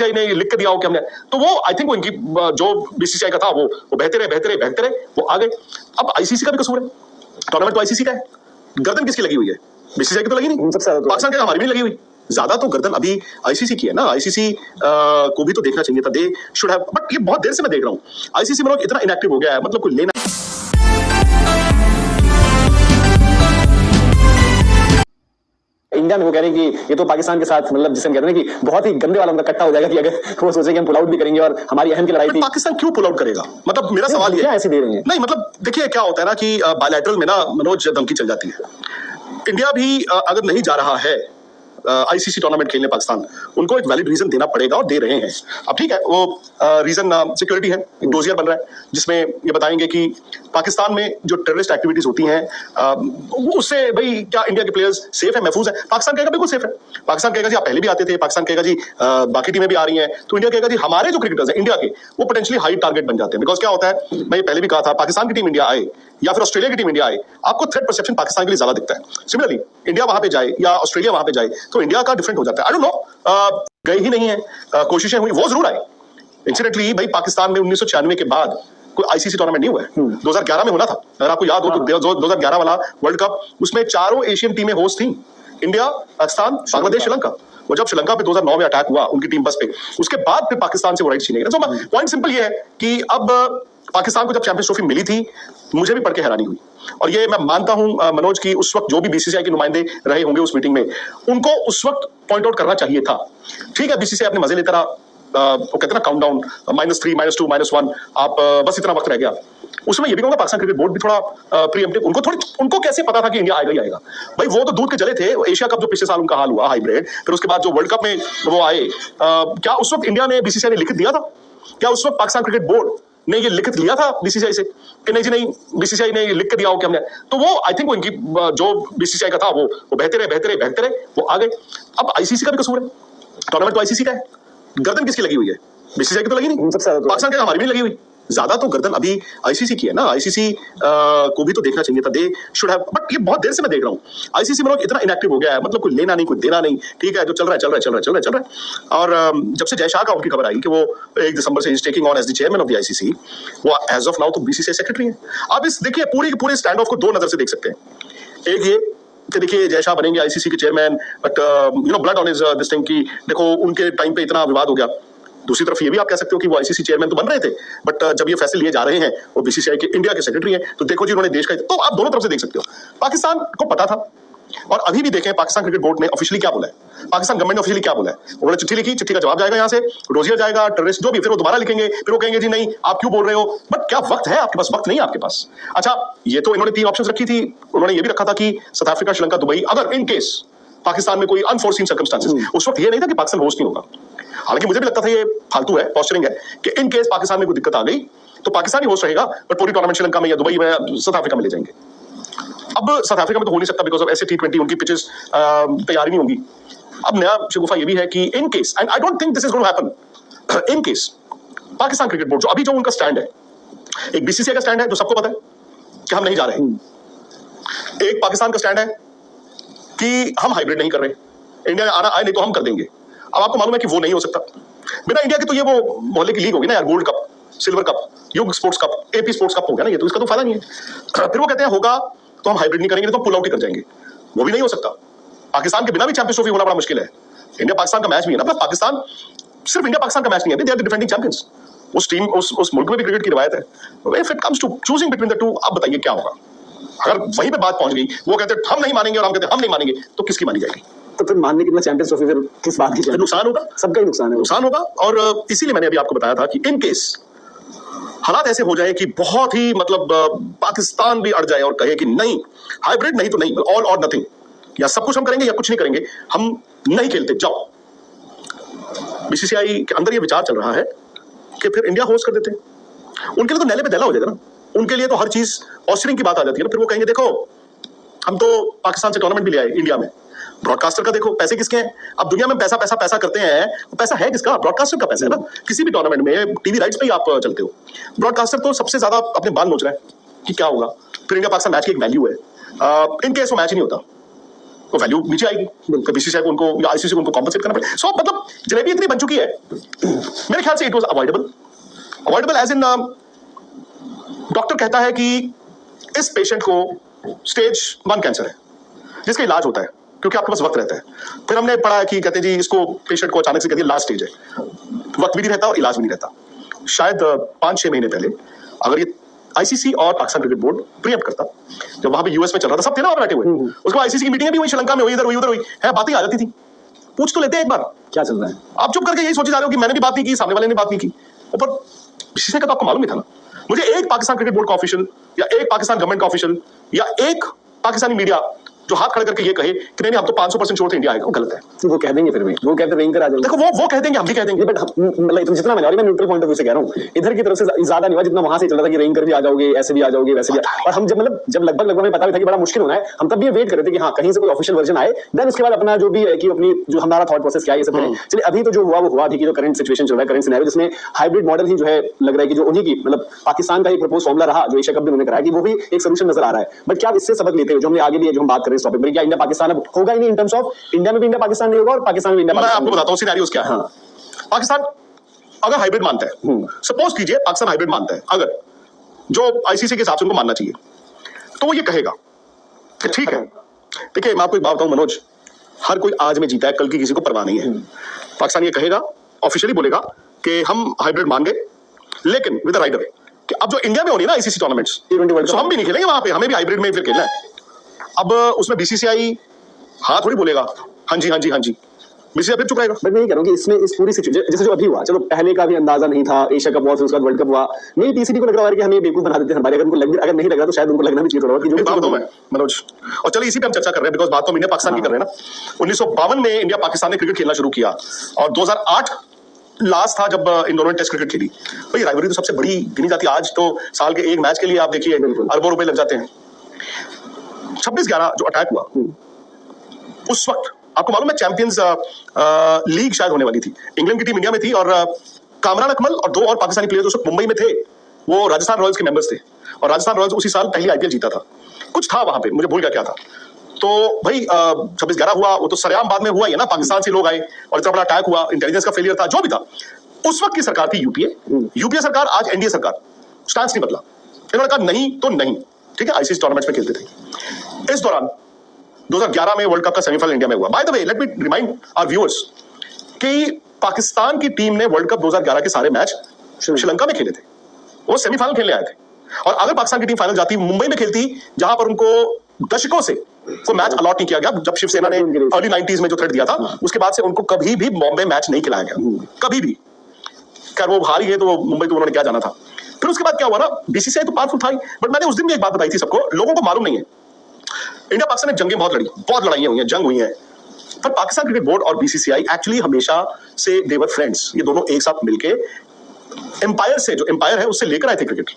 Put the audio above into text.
ने लिख के दिया हो कि हमने, तो वो आई थिंक वो इनकी जो बीसीसीआई का था वो बहते रहे वो आ गए। अब आईसीसी का भी कसूर है, टूर्नामेंट तो आईसीसी का है, गर्दन किसकी लगी हुई है? बीसीसीआई की तो लगी नहीं, पाकिस्तान का हमारी भी नहीं लगी हुई, ज्यादा तो गर्दन अभी आईसीसी की है ना। आईसीसी को भी तो देखना चाहिए था, दे शुड हैव, बट ये बहुत देर से मैं देख रहा हूँ आईसीसी में लोग इतना इनएक्टिव हो गया है, मतलब कोई लेना। इंडिया में वो कह रहे हैं कि ये तो पाकिस्तान के साथ, मतलब जिसे हम कहते हैं कि बहुत ही गंदे वाला उनका कट्टा हो जाएगा कि अगर वो सोचे कि हम पुल आउट भी करेंगे और हमारी अहम की लड़ाई थी। पाकिस्तान क्यों पुल आउट करेगा? मतलब मेरा सवाल ये क्या ऐसे दे रहे हैं? नहीं, मतलब देखिए क्या होता है ना कि बायलैटरल में ना मनोज धमकी चल जाती है। इंडिया भी अगर नहीं जा रहा है आईसीसी टूर्नामेंट खेलने पाकिस्तान, उनको एक वैलिड रीजन देना पड़ेगा और दे रहे हैं। अब ठीक है, वो रीजन सिक्योरिटी है, एक डोजियर बन रहा है जिसमें ये बताएंगे कि पाकिस्तान में जो टेररिस्ट एक्टिविटीज होती हैं उससे भाई क्या इंडिया के प्लेयर्स सेफ है, महफूज है? पाकिस्तान कहेगा बिल्कुल सेफ है। पाकिस्तान कहेगा जी आप पहले भी आते थे, पाकिस्तान कहेगा जी बाकी टीमें भी आ रही हैं, तो इंडिया कहेगा जी हमारे जो क्रिकेटर्स हैं इंडिया के वो पोटेंशियली हाई टारगेट बन जाते हैं। बिकॉज क्या होता है, मैं पहले भी कहा था, पाकिस्तान की टीम इंडिया आए या फिर ऑस्ट्रेलिया की टीम इंडिया आए, आपको थ्रेट परसेप्शन पाकिस्तान के लिए ज्यादा दिखता है। सिमिलरली इंडिया वहां पे जाए या ऑस्ट्रेलिया वहां पे जाए तो इंडिया का डिफरेंट हो जाता है। आई डोंट नो, गए ही नहीं है, कोशिशें हुई, वो जरूर आए। इंसिडेंटली भाई पाकिस्तान में 1996 के बाद कोई आईसीसी टूर्नामेंट नहीं हुआ है। 2011 में होना था, अगर आपको याद हो तो 2011 वाला वर्ल्ड कप, उसमें चारों एशियन टीमें होस्ट थी, इंडिया, पाकिस्तान, बांग्लादेश, श्रीलंका। वो जब श्रीलंका पे 2009 में अटैक हुआ उनकी टीम बस पे, उसके बाद फिर पाकिस्तान से वो राइट छीने गए। तो पॉइंट सिंपल ये है कि अब पाकिस्तान को जब चैंपियंस ट्रॉफी मिली थी, मुझे भी पढ़ के हैरानी हुई। और ये मैं मानता हूं मनोज की उस वक्त जो भी बीसीसीआई के नुमाइंदे रहे होंगे उस मीटिंग में, उनको उस वक्त पॉइंट आउट करना चाहिए था। ठीक है, बीसीसीआई अपने मजे लेता रहा, वो कहते हैं ना काउंटडाउन, -3, -2, -1, आप बस इतना वक्त रह गया। उसमें ये भी कहूंगा पाकिस्तान क्रिकेट बोर्ड भी थोड़ा प्रीएम्प्टिव, उनको कैसे पता था कि इंडिया आएगा ही आएगा? भाई वो तो दूध के जले थे। एशिया कप जो पिछले साल उनका हाल हुआ हाइब्रिड, फिर उसके बाद जो वर्ल्ड कप में वो आए, क्या उस वक्त इंडिया ने, बीसीसीआई ने लिखित दिया था? क्या उस वक्त पाकिस्तान क्रिकेट बोर्ड ने ये लिखित लिया था बीसीसीआई से कि नहीं जी नहीं, बीसीसीआई ने लिख के दिया हो कि हमने, तो वो आई थिंक वो इनकी जो बीसीसीआई का था वो बहते रहे वो आ गए। अब आईसीसी का भी कसूर है, टूर्नामेंट तो आईसीसी का है, गर्दन किसकी लगी हुई है? बीसीसीआई की तो लगी नहीं, पाकिस्तान का हमारी भी नहीं लगी हुई, ज्यादा तो गर्दन अभी आईसीसी की है ना। आईसीसी को भी तो देखना चाहिए था, दे शुड हैव, बट ये बहुत देर से मैं देख रहा हूँ आईसीसी में लोग इतना इनएक्टिव हो गया है, मतलब कोई लेना नहीं, कोई देना नहीं। ठीक है, जो चल रहा है। और जब से जय शाह का उनकी खबर आई कि वो 1 दिसंबर से is taking on as the chairman of the ICC, वो एज ऑफ नाउ तो बीसीसीआई सेक्रेटरी है। आप इस देखिए पूरे स्टैंड ऑफ को दो नजर से देख सकते हैं। एक ये कि देखिए जय शाह बनेंगे आईसीसी के chairman, but you know blood on his this thing कि देखो उनके टाइम पे इतना विवाद हो गया। दूसरी तरफ ये भी आप कह सकते हो कि वो आईसीसी चेयरमैन तो बन रहे थे, बट जब ये फैसले लिए जा रहे हैं वो बीसीसीआई के इंडिया के सेक्रेटरी हैं, तो देखो जी उन्होंने देश का, तो आप दोनों तरफ से देख सकते हो। पाकिस्तान को पता था, और अभी भी देखें पाकिस्तान क्रिकेट बोर्ड ने ऑफिशियली क्या बोला है, पाकिस्तान गवर्नमेंट ने ऑफिशियली क्या बोला है। उन्होंने चिट्ठी लिखी, चिट्ठी का जवाब जाएगा यहाँ से, डोजियर जाएगा, टेररिस्ट जो भी, फिर वो दोबारा लिखेंगे, फिर वो कहेंगे जी नहीं आप क्यों बोल रहे हो, बट क्या वक्त है आपके पास? वक्त नहीं है आपके पास। अच्छा, ये तो इन्होंने 3 ऑप्शंस रखी थी, उन्होंने ये भी रखा था कि साउथ अफ्रीका, श्रीलंका, दुबई, अगर इन केस पाकिस्तान में कोई अनफोर्सीन सर्कमस्टांसेस, उस वक्त ये नहीं था कि पाकिस्तान होस्ट नहीं होगा। हालांकि मुझे भी लगता था ये फालतू है, पॉस्चरिंग है, कि इन केस पाकिस्तान में कोई दिक्कत आ गई तो पाकिस्तान ही होस्ट रहेगा, बट पूरी टूर्नामेंट श्रीलंका में या दुबई में, साउथ अफ्रीका में ले जाएंगे। अब साउथ अफ्रीका में तो हो नहीं सकता, बिकॉज ऑफ ऐसे T20 उनकी पिचेस तैयारी नहीं होंगी। अब नया शगुफा ये भी है कि in case, and I don't think this is going to happen, in case Pakistan cricket board जो अभी जो उनका स्टैंड है, एक बीसीसीआई का स्टैंड है जो सबको पता है कि हम नहीं जा रहे हैं, एक पाकिस्तान का स्टैंड है कि हम हाइब्रिड नहीं कर रहे, इंडिया में आना आए नहीं तो हम कर देंगे। अब आपको मालूम है कि वो नहीं हो सकता बिना इंडिया के, तो ये वो मोहल्ले की लीग होगी ना यार, गोल्ड कप, सिल्वर कप, युग sports cup, AP sports cup हो गया ना, ये तो इसका तो फायदा नहीं है। फिर वो कहते हैं होगा तो हम हाइब्रिड नहीं करेंगे, तो पुल आउट ही कर जाएंगे, वो भी नहीं हो सकता। पाकिस्तान के बिना भी चैंपियंस ट्रॉफी होना बड़ा मुश्किल है। इंडिया पाकिस्तान का मैच भी है ना, पाकिस्तान सिर्फ इंडिया पाकिस्तान का मैच नहीं है, they are the defending champions. उस टीम उस मुल्क में भी क्रिकेट की रिवायत है। If it comes to choosing between the two, आप बताइए क्या होगा? अगर वहीं पे बात पहुंच गई, वो कहते हैं हम नहीं मानेंगे और हम कहते हैं हम नहीं मानेंगे, तो किसकी मानी जाएगी? तो फिर मानने के लिए चैंपियंस ट्रॉफी फिर किस बात की? नुकसान होगा, सबका ही नुकसान होगा। और इसीलिए मैंने अभी आपको बताया था कि इन केस हालात ऐसे हो जाए कि बहुत ही मतलब पाकिस्तान भी अड़ जाए और कहे कि नहीं हाइब्रिड नहीं तो नहीं, ऑल और नथिंग, या सब कुछ हम करेंगे या कुछ नहीं करेंगे, हम नहीं खेलते, जाओ। बीसीसीआई के अंदर ये विचार चल रहा है कि फिर इंडिया होस्ट कर देते हैं। उनके लिए तो नैले पे दैला हो जाएगा ना, उनके लिए तो हर चीज ऑस्ट्रेलियन की बात आ जाती है ना। फिर वो कहेंगे देखो हम तो पाकिस्तान से टूर्नामेंट भी ले आए इंडिया में, ब्रॉडकास्टर का देखो पैसे किसके हैं। अब दुनिया में पैसा करते हैं, तो पैसा है किसका? ब्रॉडकास्टर का पैसा है ना। किसी भी टूर्नामेंट में टीवी राइट्स पे ही आप चलते हो, ब्रॉडकास्टर तो सबसे ज्यादा अपने बाल नोच रहा है कि क्या होगा। फिर इंडिया पाकिस्तान मैच की एक वैल्यू है, इन केस वो मैच नहीं होता, तो वैल्यू नीचे आएगी, तो बीसीसीआई को उनको या आईसीसी को उनको कॉम्पनसेट करना पड़ेगा। सो मतलब जलेबी इतनी बन चुकी है, मेरे ख्याल से it was avoidable as in doctor कहता है कि इस पेशेंट को स्टेज 1 कैंसर है जिसका इलाज होता है क्योंकि आपके पास वक्त रहता है। फिर हमने पढ़ा कि कहते हैं जी इसको पेशेंट को अचानक से कहते हैं लास्ट स्टेज है, वक्त भी नहीं रहता और इलाज भी नहीं रहता। शायद 5-6 महीने पहले अगर ये आईसीसी और पाकिस्तान क्रिकेट बोर्ड प्रीएम्प्ट करता, जब वहां पे यूएस में चल रहा था, सब थे ना वहां बैठे हुए, उसके बाद आईसीसी की मीटिंग भी हुई, श्रीलंका में हुई, इधर हुई उधर हुई है, बातें आ जाती थी। पूछ तो लेते हैं एक बार क्या चल रहा है। आप चुप करके यही सोचे जा रहे हो कि मैंने भी बात नहीं की, सामने वाले ने बात नहीं की। ऊपर बीसीसीआई का तो आपको मालूम ही था ना। मुझे एक पाकिस्तान क्रिकेट बोर्ड का ऑफिशियल या एक पाकिस्तान गवर्नमेंट का ऑफिशियल या एक पाकिस्तानी मीडिया जो हाथ खड़े करके ये कहे कि नहीं हम तो 500% श्योर थे इंडिया आएगा, वो गलत है। वो कह देंगे, फिर भी वो कहते हैं आ जाएगा। देखो वो कह देंगे, हम भी कह देंगे, बट मतलब जितना मैं न्यूट्रल पॉइंट ऑफ व्यू से कह रहा हूँ, इधर की तरफ से ज्यादा नहीं हुआ जितना वहां से चल रहा था कि रेंकर भी आ जाओगे, ऐसे भी आ जाओगे, वैसे भी। और हम जब लगभग हमें पता भी था कि बड़ा मुश्किल होना है, हम तब भी वेट कर रहे थे कि हाँ कहीं से कोई ऑफिशियल वर्जन आए, देन उसके बाद अपना जो भी है कि अपनी जो हमारा थॉट प्रोसेस क्या है ये सब करें। चलिए अभी तो जो हुआ वो हुआ, अभी की जो करंट सिचुएशन चल रहा है, करंट सिनेरियो जिसमें हाइब्रिड मॉडल ही जो है लग रहा है कि जो उन्हीं की मतलब पाकिस्तान का एक प्रपोज फॉर्मूला रहा जो एशिया कप में उन्होंने कराया कि वो भी एक सोल्यूशन नजर आ रहा है। बट क्या इससे सबक लेते हो जो हमने आगे भी जो हम बात करें इस टॉपिक पर, क्या इंडिया पाकिस्तान अब होगा ही नहीं इन टर्म्स ऑफ इंडिया में भी इंडिया पाकिस्तान नहीं होगा और पाकिस्तान में इंडिया। मैं आपको बताता हूं सिनेरियोस क्या है। पाकिस्तान अगर हाइब्रिड मानता है, सपोज कीजिए पाकिस्तान हाइब्रिड मानता है, अगर जो आईसीसी के हिसाब से उनको मानना चाहिए, तो वो ये कहेगा कि ठीक है। देखिए मैं आपको एक बात बताऊं मनोज, हर कोई आज में जीता है, कल की किसी को परवाह नहीं है। पाकिस्तान ये कहेगा, ऑफिशियली बोलेगा कि हम हाइब्रिड मान गए, लेकिन विद द राइडर कि अब जो इंडिया में होनी है ना आईसीसी टूर्नामेंट्स, तो हम भी नहीं खेलेंगे वहां पे, हमें भी हाइब्रिड में फिर खेलना है। अब उसमें बीसीसीआई हाँ थोड़ी बोलेगा हाँ जी हाँ जी हाँ जी, बीसीसीआई फिर चुप रहेगा। बट मैं ये कह रहा हूं कि इसमें इस पूरी सिचुएशन जैसे जो अभी हुआ, चलो पहले का भी अंदाजा नहीं था, एशिया कप हुआ फिर उसके बाद वर्ल्ड कप हुआ, नहीं पीसीबी को लग रहा है कि हमें बेवकूफ बना देते हैं हमारे, अगर नहीं लग रहा तो शायद उनको लगना भी चाहिए थोड़ा कि जो बात मैं मनोज, और चलिए इसी पे हम चर्चा कर रहे हैं बिकॉज बात तो इंडिया पाकिस्तान की कर रहे हैं ना। 1952 में इंडिया पाकिस्तान ने क्रिकेट खेलना शुरू किया और 2008 लास्ट था जब इन दोनों ने टेस्ट क्रिकेट खेली। भाई राइवलरी तो सबसे बड़ी गिनी जाती है। आज तो साल के एक मैच के लिए आप देखिए अरबों रुपए लग जाते हैं। 26-11 जो अटैक हुआ उस वक्त आपको मालूम है चैंपियंस लीग शायद होने वाली थी, इंग्लैंड की टीम इंडिया में थी और कामरान अकमल और 2 और पाकिस्तानी प्लेयर्स उस वक्त मुंबई में थे, वो राजस्थान रॉयल्स के मेंबर्स थे और राजस्थान रॉयल्स उसी साल पहली आईपीएल जीता था। कुछ था वहां पे, मुझे भूल गया क्या था। तो भाई 26-11 हुआ, वो तो सरेआम बाद में हुआ ही है ना, पाकिस्तान से लोग आए और इतना बड़ा अटैक हुआ, इंटेलिजेंस का फेलियर था, जो भी था। उस वक्त की सरकार थी यूपीए सरकार, आज एनडीए सरकार, स्टांस नहीं बदला। इन्होंने कहा नहीं तो नहीं, ठीक है, आईसीसी टूर्नामेंट्स में खेलते थे। इस दौरान 2011 में वर्ल्ड कप का सेमीफाइनल इंडिया में हुआ। By the way let me remind our viewers कि पाकिस्तान की टीम ने वर्ल्ड कप 2011 के सारे मैच श्रीलंका में खेले थे, वो सेमीफाइनल खेलने आए थे। और अगर पाकिस्तान की टीम फाइनल जाती मुंबई में खेलती, जहां पर उनको दशकों से कोई मैच अलॉट नहीं किया गया, जब शिवसेना ने अर्ली 90s में जो थ्रेट दिया था उसके बाद से उनको कभी भी बॉम्बे मैच नहीं खिलाया गया, कभी भी। खैर वो हार ही गए तो मुंबई तो उन्होंने क्या जाना था। फिर उसके बाद क्या हुआ ना, बीसीसीआई तो पावरफुल था ही, बट मैंने उस दिन भी एक बात बताई थी सबको, लोगों को मालूम नहीं है इंडिया पाकिस्तान ने जंगें बहुत लड़ी, बहुत लड़ाइयां हुई हैं, जंग हुई है, पर पाकिस्तान क्रिकेट बोर्ड और बीसीसीआई एक्चुअली हमेशा से दे वर फ्रेंड्स। ये दोनों एक साथ मिलके एम्पायर से, जो एम्पायर है उससे लेकर आए थे क्रिकेट।